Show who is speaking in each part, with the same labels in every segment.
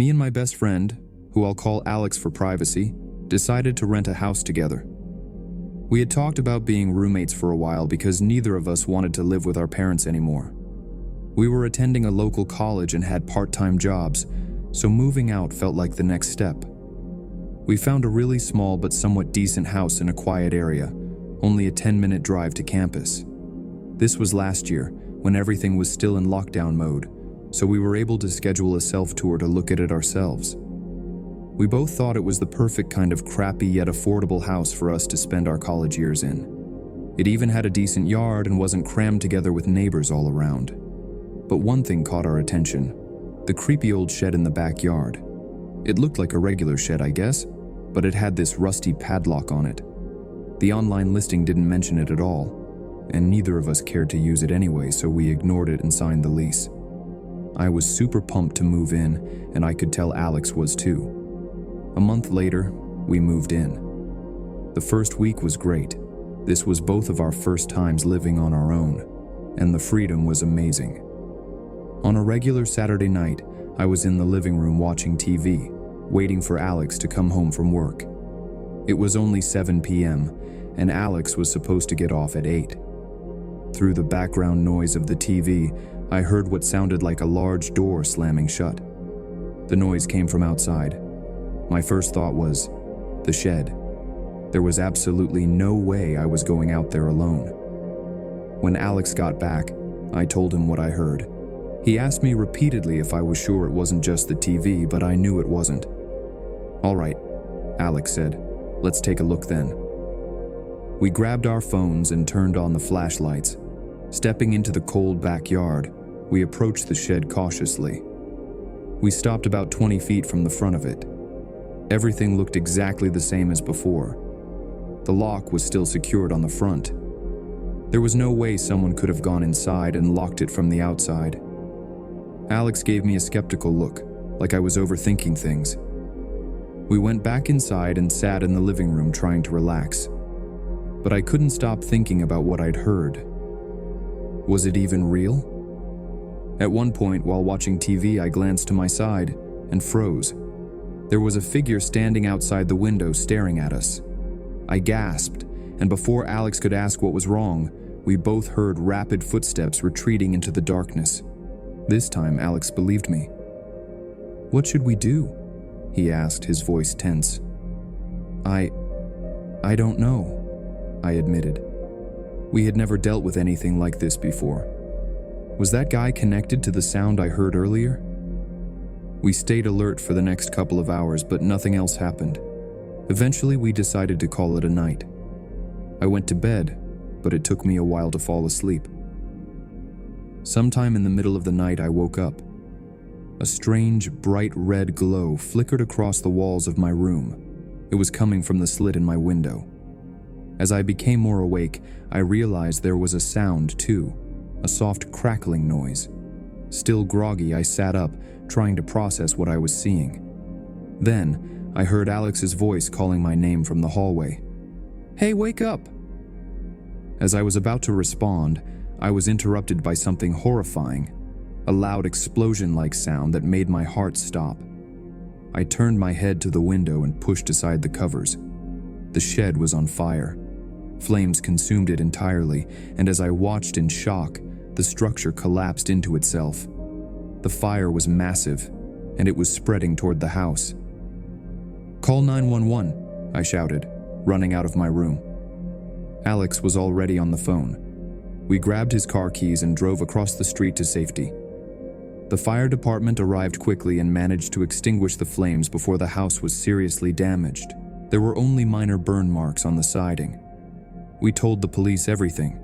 Speaker 1: Me and my best friend, who I'll call Alex for privacy, decided to rent a house together. We had talked about being roommates for a while because neither of us wanted to live with our parents anymore. We were attending a local college and had part-time jobs, so moving out felt like the next step. We found a really small but somewhat decent house in a quiet area, only a 10-minute drive to campus. This was last year, when everything was still in lockdown mode, so we were able to schedule a self-tour to look at it ourselves. We both thought it was the perfect kind of crappy yet affordable house for us to spend our college years in. It even had a decent yard and wasn't crammed together with neighbors all around. But one thing caught our attention: the creepy old shed in the backyard. It looked like a regular shed, I guess, but it had this rusty padlock on it. The online listing didn't mention it at all, and neither of us cared to use it anyway, so we ignored it and signed the lease. I was super pumped to move in, and I could tell Alex was too. A month later, we moved in. The first week was great. This was both of our first times living on our own, and the freedom was amazing. On a regular Saturday night, I was in the living room watching TV, waiting for Alex to come home from work. It was only 7 p.m., and Alex was supposed to get off at 8. Through the background noise of the TV, I heard what sounded like a large door slamming shut. The noise came from outside. My first thought was, the shed. There was absolutely no way I was going out there alone. When Alex got back, I told him what I heard. He asked me repeatedly if I was sure it wasn't just the TV, but I knew it wasn't. "All right," Alex said. "Let's take a look then." We grabbed our phones and turned on the flashlights. Stepping into the cold backyard, we approached the shed cautiously. We stopped about 20 feet from the front of it. Everything looked exactly the same as before. The lock was still secured on the front. There was no way someone could have gone inside and locked it from the outside. Alex gave me a skeptical look, like I was overthinking things. We went back inside and sat in the living room trying to relax. But I couldn't stop thinking about what I'd heard. Was it even real? At one point, while watching TV, I glanced to my side and froze. There was a figure standing outside the window staring at us. I gasped, and before Alex could ask what was wrong, we both heard rapid footsteps retreating into the darkness. This time, Alex believed me. "What should we do?" he asked, his voice tense. I don't know," I admitted. We had never dealt with anything like this before. Was that guy connected to the sound I heard earlier? We stayed alert for the next couple of hours, but nothing else happened. Eventually, we decided to call it a night. I went to bed, but it took me a while to fall asleep. Sometime in the middle of the night, I woke up. A strange, bright red glow flickered across the walls of my room. It was coming from the slit in my window. As I became more awake, I realized there was a sound too, a soft crackling noise. Still groggy, I sat up, trying to process what I was seeing. Then, I heard Alex's voice calling my name from the hallway. "Hey, wake up!" As I was about to respond, I was interrupted by something horrifying, a loud explosion-like sound that made my heart stop. I turned my head to the window and pushed aside the covers. The shed was on fire. Flames consumed it entirely, and as I watched in shock, the structure collapsed into itself. The fire was massive, and it was spreading toward the house. "Call 911, I shouted, running out of my room. Alex was already on the phone. We grabbed his car keys and drove across the street to safety. The fire department arrived quickly and managed to extinguish the flames before the house was seriously damaged. There were only minor burn marks on the siding. We told the police everything,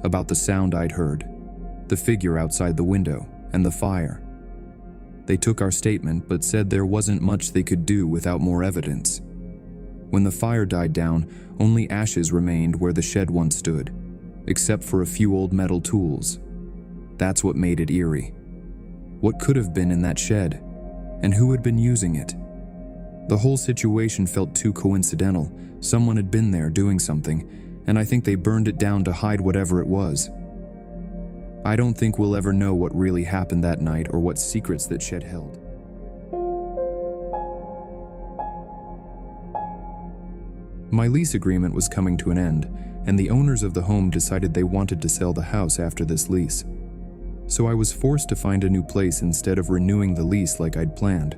Speaker 1: about the sound I'd heard, the figure outside the window, and the fire. They took our statement but said there wasn't much they could do without more evidence. When the fire died down, only ashes remained where the shed once stood, except for a few old metal tools. That's what made it eerie. What could have been in that shed, and who had been using it? The whole situation felt too coincidental. Someone had been there doing something, and I think they burned it down to hide whatever it was. I don't think we'll ever know what really happened that night or what secrets that shed held. My lease agreement was coming to an end, and the owners of the home decided they wanted to sell the house after this lease. So I was forced to find a new place instead of renewing the lease like I'd planned.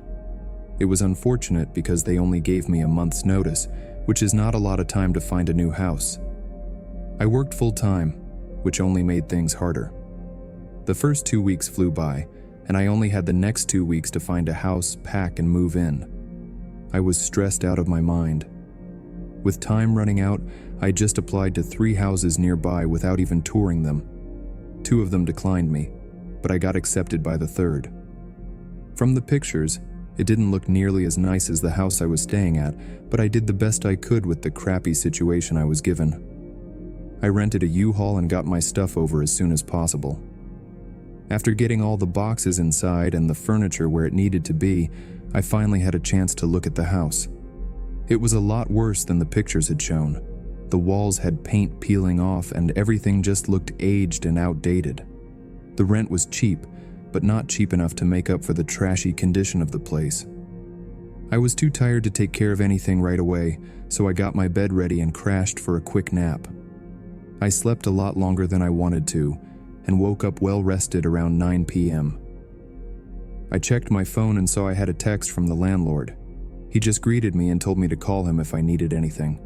Speaker 1: It was unfortunate because they only gave me a month's notice, which is not a lot of time to find a new house. I worked full-time, which only made things harder. The first 2 weeks flew by, and I only had the next 2 weeks to find a house, pack, and move in. I was stressed out of my mind. With time running out, I just applied to 3 houses nearby without even touring them. 2 of them declined me, but I got accepted by the 3rd. From the pictures, it didn't look nearly as nice as the house I was staying at, but I did the best I could with the crappy situation I was given. I rented a U-Haul and got my stuff over as soon as possible. After getting all the boxes inside and the furniture where it needed to be, I finally had a chance to look at the house. It was a lot worse than the pictures had shown. The walls had paint peeling off and everything just looked aged and outdated. The rent was cheap, but not cheap enough to make up for the trashy condition of the place. I was too tired to take care of anything right away, so I got my bed ready and crashed for a quick nap. I slept a lot longer than I wanted to, and woke up well rested around 9 p.m. I checked my phone and saw I had a text from the landlord. He just greeted me and told me to call him if I needed anything.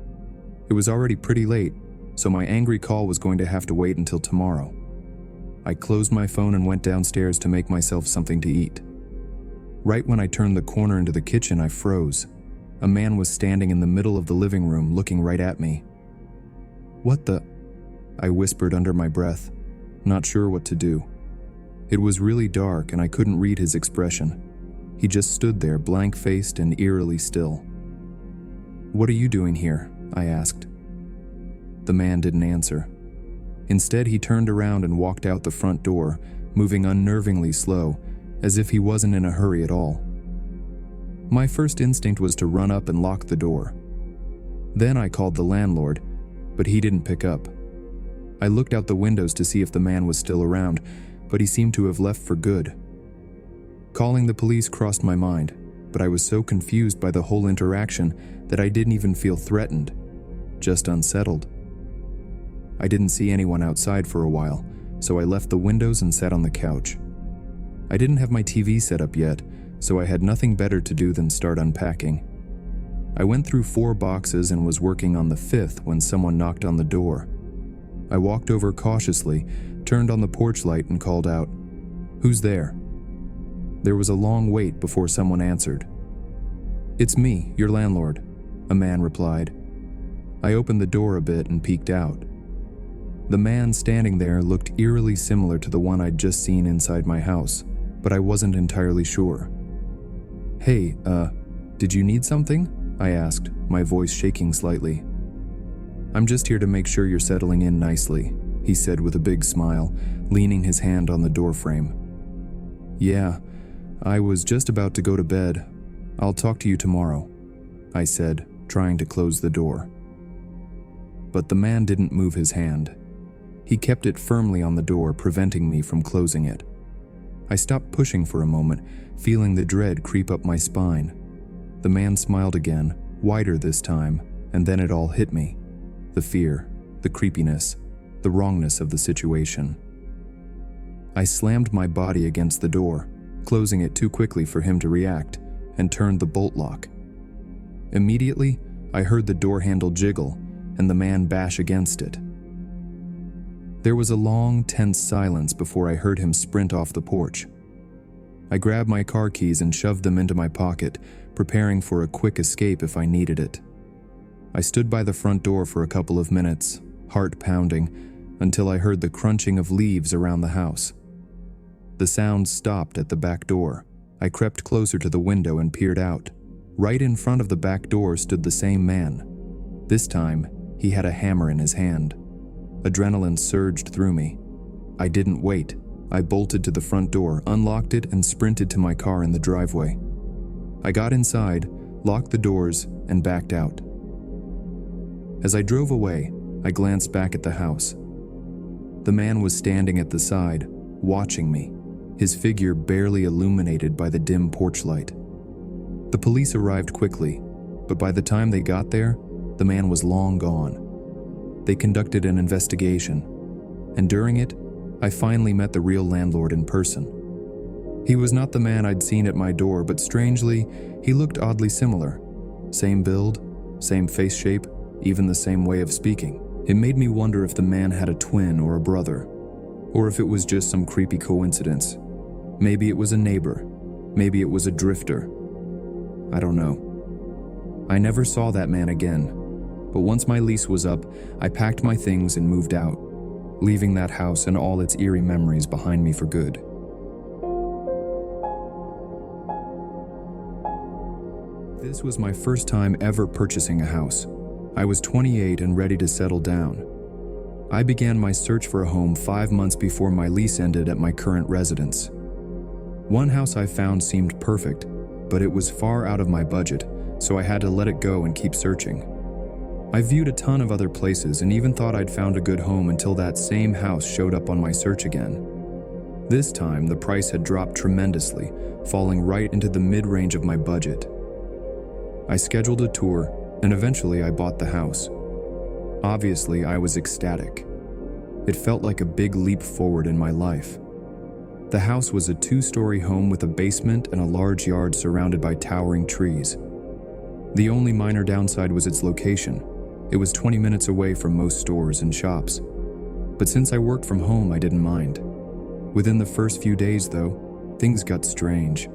Speaker 1: It was already pretty late, so my angry call was going to have to wait until tomorrow. I closed my phone and went downstairs to make myself something to eat. Right when I turned the corner into the kitchen, I froze. A man was standing in the middle of the living room looking right at me. "What the?" I whispered under my breath, not sure what to do. It was really dark and I couldn't read his expression. He just stood there, blank-faced and eerily still. "What are you doing here?" I asked. The man didn't answer. Instead, he turned around and walked out the front door, moving unnervingly slow, as if he wasn't in a hurry at all. My first instinct was to run up and lock the door. Then I called the landlord, but he didn't pick up. I looked out the windows to see if the man was still around, but he seemed to have left for good. Calling the police crossed my mind, but I was so confused by the whole interaction that I didn't even feel threatened, just unsettled. I didn't see anyone outside for a while, so I left the windows and sat on the couch. I didn't have my TV set up yet, so I had nothing better to do than start unpacking. I went through 4 boxes and was working on the 5th when someone knocked on the door. I walked over cautiously, turned on the porch light and called out, "Who's there?" There was a long wait before someone answered. "It's me, your landlord," a man replied. I opened the door a bit and peeked out. The man standing there looked eerily similar to the one I'd just seen inside my house, but I wasn't entirely sure. "Hey, did you need something?" I asked, my voice shaking slightly. "I'm just here to make sure you're settling in nicely," he said with a big smile, leaning his hand on the doorframe. "Yeah, I was just about to go to bed. I'll talk to you tomorrow," I said, trying to close the door. But the man didn't move his hand. He kept it firmly on the door, preventing me from closing it. I stopped pushing for a moment, feeling the dread creep up my spine. The man smiled again, wider this time, and then it all hit me. The fear, the creepiness, the wrongness of the situation. I slammed my body against the door, closing it too quickly for him to react, and turned the bolt lock. Immediately, I heard the door handle jiggle and the man bash against it. There was a long, tense silence before I heard him sprint off the porch. I grabbed my car keys and shoved them into my pocket, preparing for a quick escape if I needed it. I stood by the front door for a couple of minutes, heart pounding, until I heard the crunching of leaves around the house. The sound stopped at the back door. I crept closer to the window and peered out. Right in front of the back door stood the same man. This time, he had a hammer in his hand. Adrenaline surged through me. I didn't wait. I bolted to the front door, unlocked it, and sprinted to my car in the driveway. I got inside, locked the doors, and backed out. As I drove away, I glanced back at the house. The man was standing at the side, watching me, his figure barely illuminated by the dim porch light. The police arrived quickly, but by the time they got there, The man was long gone. They conducted an investigation, and during it, I finally met the real landlord in person. He was not the man I'd seen at my door, but strangely, he looked oddly similar. Same build, same face shape, even the same way of speaking. It made me wonder if the man had a twin or a brother, or if it was just some creepy coincidence. Maybe it was a neighbor, maybe it was a drifter. I don't know. I never saw that man again, but once my lease was up, I packed my things and moved out, leaving that house and all its eerie memories behind me for good. This was my first time ever purchasing a house. I was 28 and ready to settle down. I began my search for a home 5 months before my lease ended at my current residence. One house I found seemed perfect, but it was far out of my budget, so I had to let it go and keep searching. I viewed a ton of other places and even thought I'd found a good home until that same house showed up on my search again. This time, the price had dropped tremendously, falling right into the mid-range of my budget. I scheduled a tour, and eventually I bought the house. Obviously, I was ecstatic. It felt like a big leap forward in my life. The house was a 2-story home with a basement and a large yard surrounded by towering trees. The only minor downside was its location. It was 20 minutes away from most stores and shops. But since I worked from home, I didn't mind. Within the first few days, though, things got strange.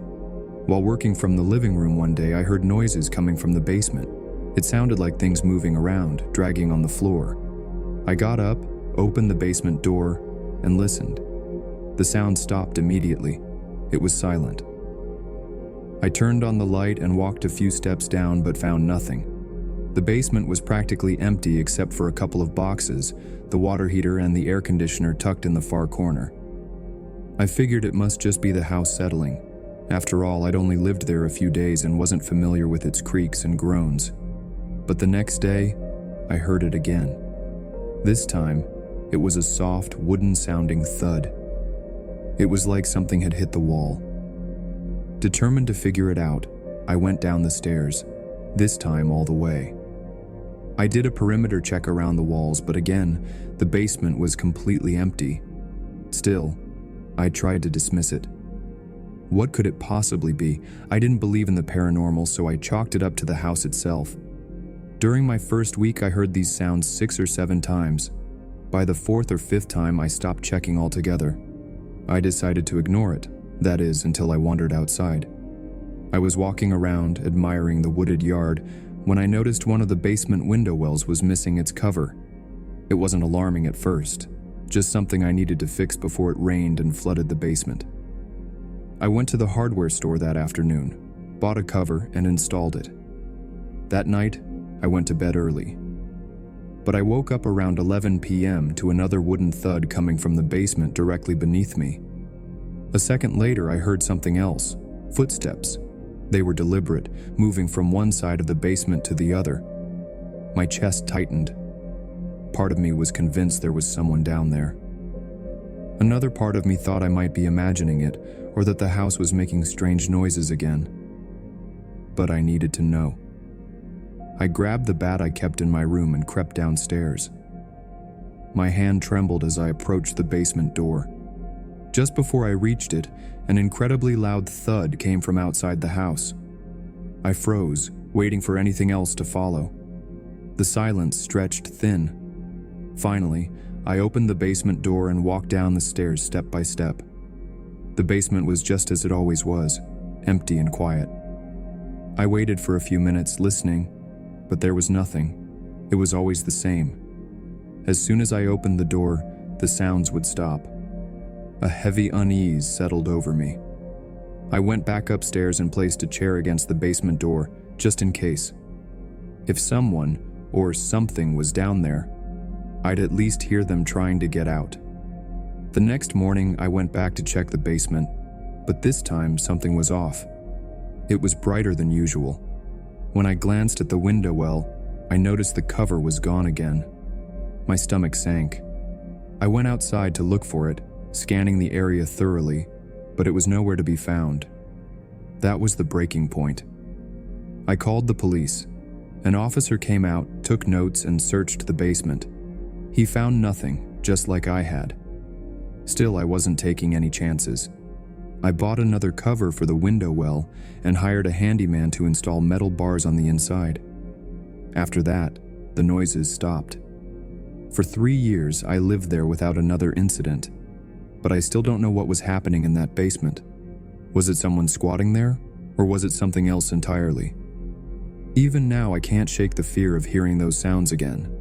Speaker 1: While working from the living room one day, I heard noises coming from the basement. It sounded like things moving around, dragging on the floor. I got up, opened the basement door, and listened. The sound stopped immediately. It was silent. I turned on the light and walked a few steps down but found nothing. The basement was practically empty except for a couple of boxes, the water heater and the air conditioner tucked in the far corner. I figured it must just be the house settling. After all, I'd only lived there a few days and wasn't familiar with its creaks and groans. But the next day, I heard it again. This time, it was a soft, wooden-sounding thud. It was like something had hit the wall. Determined to figure it out, I went down the stairs, this time all the way. I did a perimeter check around the walls, but again, the basement was completely empty. Still, I tried to dismiss it. What could it possibly be? I didn't believe in the paranormal, so I chalked it up to the house itself. During my first week, I heard these sounds 6 or 7 times. By the 4th or 5th time, I stopped checking altogether. I decided to ignore it, that is, until I wandered outside. I was walking around, admiring the wooded yard, when I noticed one of the basement window wells was missing its cover. It wasn't alarming at first, just something I needed to fix before it rained and flooded the basement. I went to the hardware store that afternoon, bought a cover, and installed it. That night, I went to bed early. But I woke up around 11 p.m. to another wooden thud coming from the basement directly beneath me. A second later, I heard something else, footsteps. They were deliberate, moving from one side of the basement to the other. My chest tightened. Part of me was convinced there was someone down there. Another part of me thought I might be imagining it, or that the house was making strange noises again. But I needed to know. I grabbed the bat I kept in my room and crept downstairs. My hand trembled as I approached the basement door. Just before I reached it, an incredibly loud thud came from outside the house. I froze, waiting for anything else to follow. The silence stretched thin. Finally, I opened the basement door and walked down the stairs step by step. The basement was just as it always was, empty and quiet. I waited for a few minutes, listening, but there was nothing. It was always the same. As soon as I opened the door, the sounds would stop. A heavy unease settled over me. I went back upstairs and placed a chair against the basement door, just in case. If someone, or something, was down there, I'd at least hear them trying to get out. The next morning, I went back to check the basement, but this time something was off. It was brighter than usual. When I glanced at the window well, I noticed the cover was gone again. My stomach sank. I went outside to look for it, scanning the area thoroughly, but it was nowhere to be found. That was the breaking point. I called the police. An officer came out, took notes, and searched the basement. He found nothing, just like I had. Still, I wasn't taking any chances. I bought another cover for the window well and hired a handyman to install metal bars on the inside. After that, the noises stopped. For 3 years, I lived there without another incident, but I still don't know what was happening in that basement. Was it someone squatting there, or was it something else entirely? Even now, I can't shake the fear of hearing those sounds again.